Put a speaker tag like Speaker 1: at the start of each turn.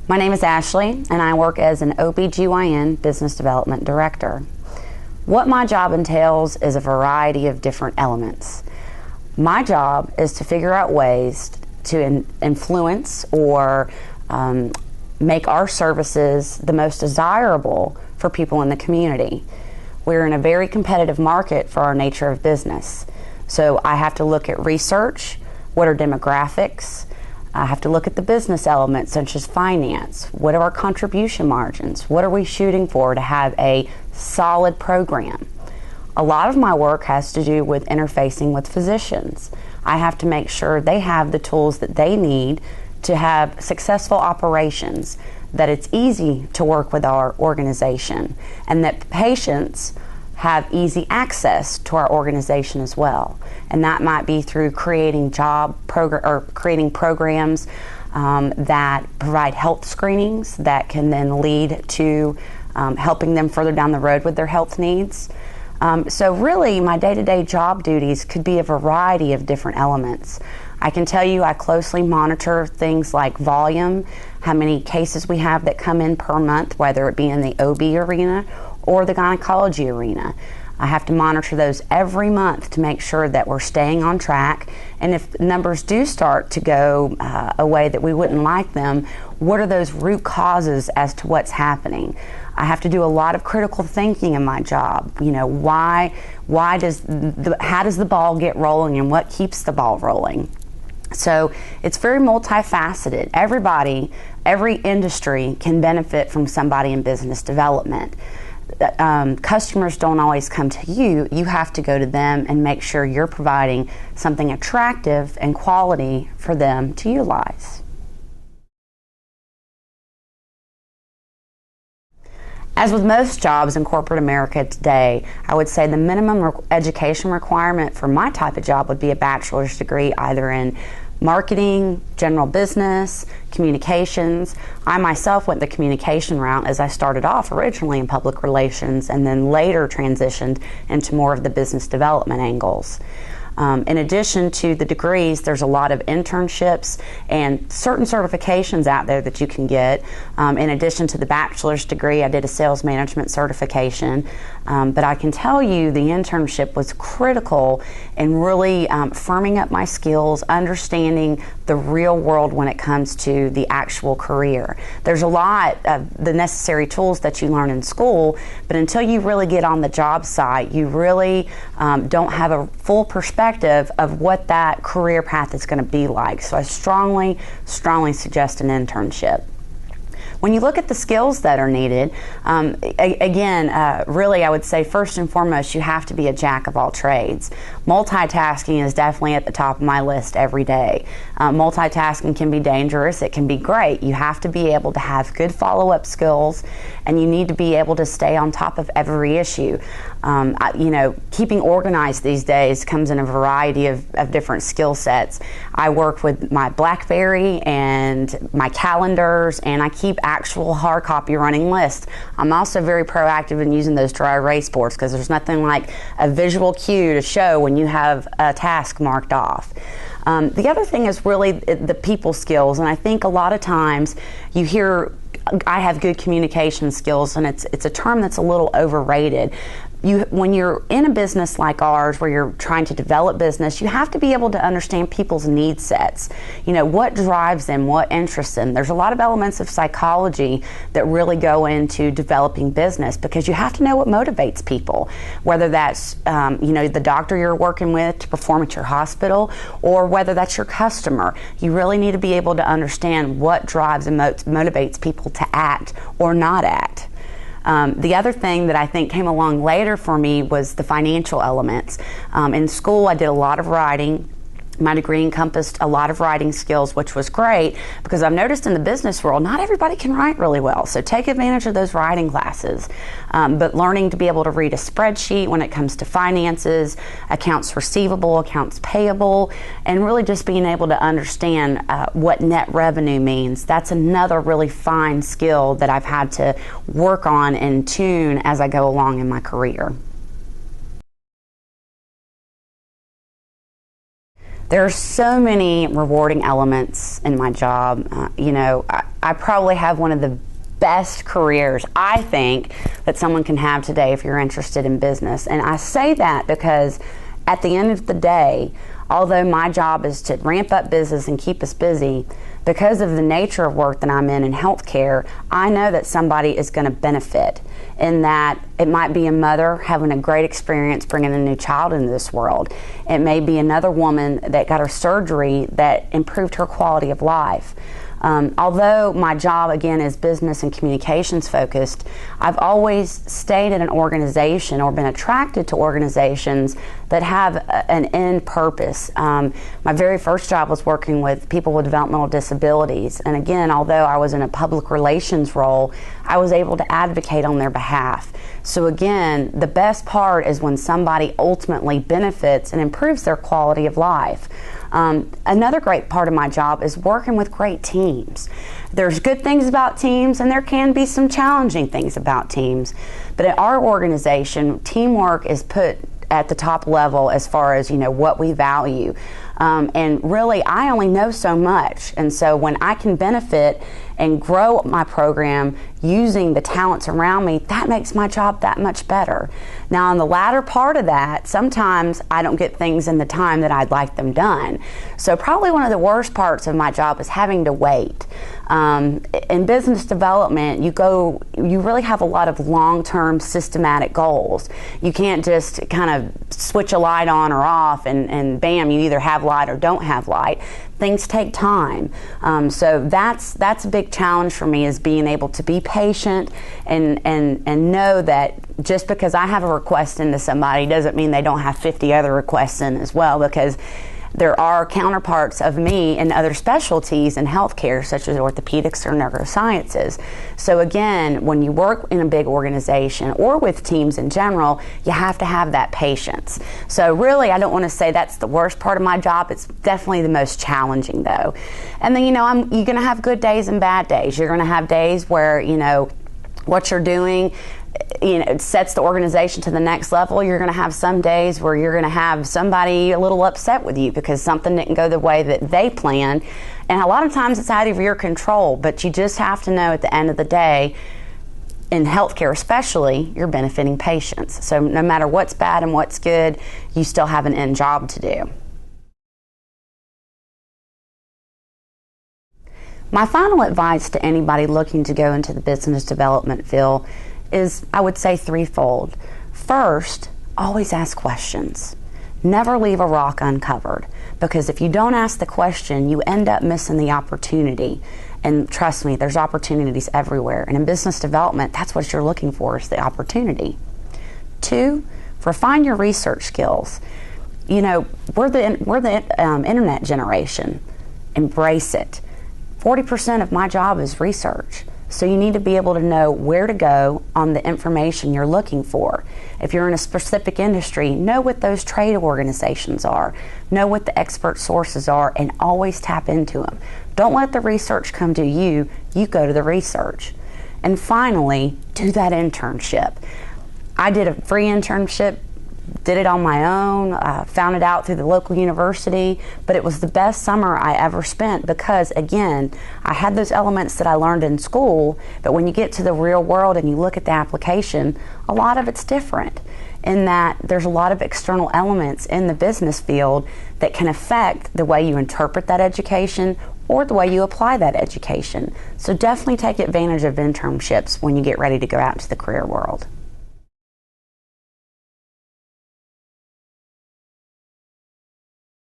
Speaker 1: My name is Ashley, and I work as an OBGYN Business Development Director. What my job entails is a variety of different elements. My job is to figure out ways to influence or make our services the most desirable for people in the community. We're in a very competitive market for our nature of business. So I have to look at research, what are demographics, I have to look at the business elements such as finance, what are our contribution margins, what are we shooting for to have a solid program. A lot of my work has to do with interfacing with physicians. I have to make sure they have the tools that they need to have successful operations, that it's easy to work with our organization, and that patients have easy access to our organization as well. And that might be through creating creating programs that provide health screenings that can then lead to helping them further down the road with their health needs. So really, my day-to-day job duties could be a variety of different elements. I can tell you I closely monitor things like volume, how many cases we have that come in per month, whether it be in the OB arena or the gynecology arena. I have to monitor those every month to make sure that we're staying on track, and if numbers do start to go a way that we wouldn't like them, what are those root causes as to what's happening? I have to do a lot of critical thinking in my job. You know, how does the ball get rolling and what keeps the ball rolling? So it's very multifaceted. Every industry can benefit from somebody in business development. Customers don't always come to you. You have to go to them and make sure you're providing something attractive and quality for them to utilize. As with most jobs in corporate America today, I would say the minimum education requirement for my type of job would be a bachelor's degree either in marketing, general business, communications. I myself went the communication route as I started off originally in public relations and then later transitioned into more of the business development angles. In addition to the degrees, there's a lot of internships and certain certifications out there that you can get. In addition to the bachelor's degree, I did a sales management certification, but I can tell you the internship was critical in really firming up my skills, understanding the real world when it comes to the actual career. There's a lot of the necessary tools that you learn in school, but until you really get on the job site, you really don't have a full perspective of what that career path is going to be like. So I strongly suggest an internship. When you look at the skills that are needed, really I would say first and foremost, you have to be a jack of all trades. Multitasking is definitely at the top of my list every day. Multitasking can be dangerous, it can be great. You have to be able to have good follow-up skills, and you need to be able to stay on top of every issue. Keeping organized these days comes in a variety of different skill sets. I work with my BlackBerry and my calendars, and I keep actual hard copy running lists. I'm also very proactive in using those dry erase boards because there's nothing like a visual cue to show when you have a task marked off. The other thing is really the people skills, and I think a lot of times you hear I have good communication skills, and it's a term that's a little overrated. When you're in a business like ours where you're trying to develop business, you have to be able to understand people's need sets. You know, what drives them, what interests them. There's a lot of elements of psychology that really go into developing business because you have to know what motivates people, whether that's the doctor you're working with to perform at your hospital or whether that's your customer. You really need to be able to understand what drives and motivates people to act or not act. The other thing that I think came along later for me was the financial elements. In school, I did a lot of writing. My degree encompassed a lot of writing skills, which was great because I've noticed in the business world, not everybody can write really well. So take advantage of those writing classes. But learning to be able to read a spreadsheet when it comes to finances, accounts receivable, accounts payable, and really just being able to understand what net revenue means. That's another really fine skill that I've had to work on and tune as I go along in my career. There are so many rewarding elements in my job. I probably have one of the best careers, I think, that someone can have today if you're interested in business. And I say that because at the end of the day, although my job is to ramp up business and keep us busy, because of the nature of work that I'm in healthcare, I know that somebody is going to benefit in that it might be a mother having a great experience bringing a new child into this world. It may be another woman that got her surgery that improved her quality of life. Although my job, again, is business and communications focused, I've always stayed at an organization or been attracted to organizations that have an end purpose. My very first job was working with people with developmental disabilities. And again, although I was in a public relations role, I was able to advocate on their behalf. So again, the best part is when somebody ultimately benefits and improves their quality of life. Another great part of my job is working with great teams. There's good things about teams, and there can be some challenging things about teams. But at our organization, teamwork is put at the top level as far as what we value. And really, I only know so much. And so when I can benefit and grow my program using the talents around me, that makes my job that much better. Now, on the latter part of that, sometimes I don't get things in the time that I'd like them done. So probably one of the worst parts of my job is having to wait. In business development, you really have a lot of long-term systematic goals. You can't just kind of switch a light on or off and bam, you either have light or don't have light. Things take time. So that's a big challenge for me, is being able to be patient and know that just because I have a request into somebody doesn't mean they don't have 50 other requests in as well, because there are counterparts of me in other specialties in healthcare, such as orthopedics or neurosciences. So again, when you work in a big organization or with teams in general, you have to have that patience. So really, I don't want to say that's the worst part of my job. It's definitely the most challenging, though. And then, you're going to have good days and bad days. You're going to have days where, what you're doing it sets the organization to the next level. You're going to have some days where you're going to have somebody a little upset with you because something didn't go the way that they planned. And a lot of times it's out of your control, but you just have to know at the end of the day, in healthcare especially, you're benefiting patients. So no matter what's bad and what's good, you still have an end job to do. My final advice to anybody looking to go into the business development field is, I would say, threefold. First, always ask questions. Never leave a rock uncovered, because if you don't ask the question, you end up missing the opportunity. And trust me, there's opportunities everywhere. And in business development, that's what you're looking for, is the opportunity. Two, refine your research skills. We're the internet generation. Embrace it. 40% of my job is research. So you need to be able to know where to go on the information you're looking for. If you're in a specific industry, know what those trade organizations are. Know what the expert sources are, and always tap into them. Don't let the research come to you. You go to the research. And finally, do that internship. I did a free internship, did it on my own, found it out through the local university, but it was the best summer I ever spent because, again, I had those elements that I learned in school, but when you get to the real world and you look at the application, a lot of it's different in that there's a lot of external elements in the business field that can affect the way you interpret that education or the way you apply that education. So definitely take advantage of internships when you get ready to go out into the career world.